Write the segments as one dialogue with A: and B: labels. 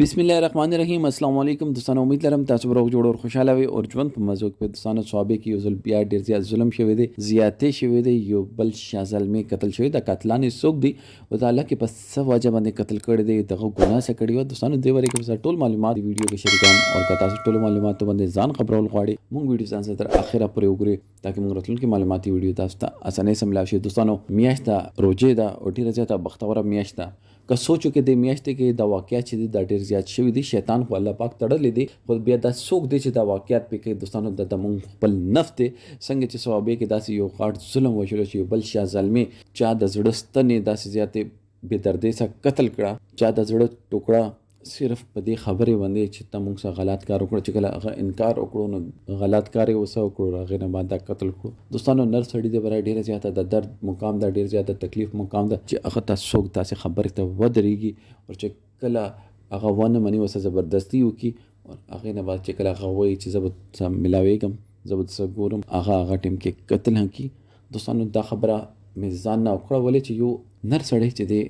A: बिस्मिल्लाहिर्रहमानिर्रहीम अस्सलाम वालेकुम दोस्तانو उम्मीद लरम تاسو به روغ جوړ او خوشاله وي او ژوند په مزو کې دوستانو صحابه کې یو ځل بیا ډیر زیات ظلم شوی دی زیاتې شوی دی یو بل شازلمي قتل شوی د قاتلانو څوک دی او د الله کې په څه وجه باندې قتل کړی دی دغه ګناه څه کړی و دوستانو دې وری کې ټول معلومات ویډیو کې شریکوم او که تاسو ټول معلومات باندې ځان خبرول غواړئ مونږ ویډیو ځان تر اخره پورې وګورئ تاکي موږ راتلونکي معلوماتي ویډیو تاسو ته اسانه سملا شي دوستانو میاشت روزه دا او ډیره زیاته بختوره میاشت که سوچو کې د میاشتې کې د واقعیت چې د ډیر زیات شوی دی شیطان خو الله پاک تړلې دی خو بیا دا څوک دی چې د واقعیت په کې دوستانو د مونږ خپل نفس دی څنګه چې صحابه کې داسې یو غاټ ظلم وشول چې یو بل شیا ظلمي چا د زړه ستنې داسې زیاتې بې دردۍ سره قتل کړه چا د زړه ټوکړه صرف په دې خبرې باندې چې ته موږ سره غلط کار وکړو چې کله هغه انکار وکړو نو غلط کار یې وسه وکړو هغې نه بعد دا قتل کړو دوستانو نر سړي د برای ډېره زیاته د درد مقام ده ډېر زیاته تکلیف مقام ده چې هغه ته څوک داسې خبرې ته ودرېږي او چې کله هغه ونه مني ورسره زبردستي وکړي او هغې نه بعد چې کله هغه وایي چې زه به څه ملاوېږم زه به څه ګورم هغه ټیم کې قتل هم کړي دوستانو دا خبره مې ځان نه وکړه ولې چې یو نر سړی چې دی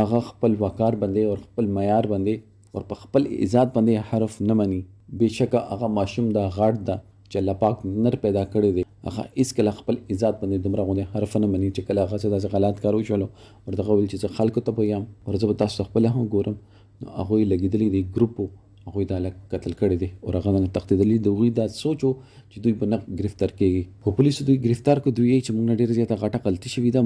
A: هغه خپل وقار باندې او خپل معیار باندې اور په خپل عزت باندې حرف نه مني بېشکه هغه ماشوم دا غاټ ده چې الله پاک نر پیدا کړی دی هغه هېڅکله خپل عزت باندې دومره غوندې حرف نه مني چې کله هغه څه داسې غلط کار وشولو ورته ویل چې زه خلکو ته به یم او زه به تاسو خپله هم ګورم نو هغوی لګېدلي دي ګروپ هغوی دا هلک قتل کړی دی او هغه نه تښتېدلي د هغوی دا سوچ و چې دوی به نه ګرفتار کېږي خو پولیسو دوی ګرفتار کړو دوی چې موږ نه ډېره زیاته غټه غلطي شوې ده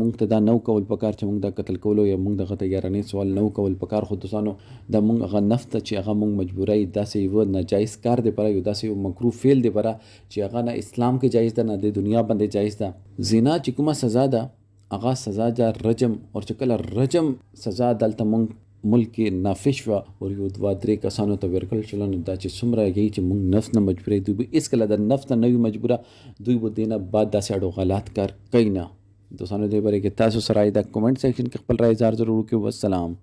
A: موږ ته دا نو کول پکار چې موږ دا قتل کولو یا موږ دغه ته یارانې سوال نو کول پکار خو دوستانو دا موږ هغه نفس ته چې هغه موږ مجبورۍ داسې یوه ناجایز کار دی پره یو داسې یو مکروه فعل دی پره چې هغه نه اسلام کې جایز ده نه د دنیا باندې جایز ده زنا چې کومه سزا ده هغه سزا ده رجم او چې کله رجم سزا دلته موږ ملک کې نافذ شوه او یو دوه درې کسانو ته ورکړل شول نو دا چې څومره هغې چې موږ نفس نه مجبوروي دوی به هېڅکله د نفس نه وي مجبوره دوی به دې نه بعد داسې اړو غلط کار کوي نه دوستانو دې باره کې تاسو سره دا کمنټ سیکشن کې خپل رایې ضرور وکړئ والسلام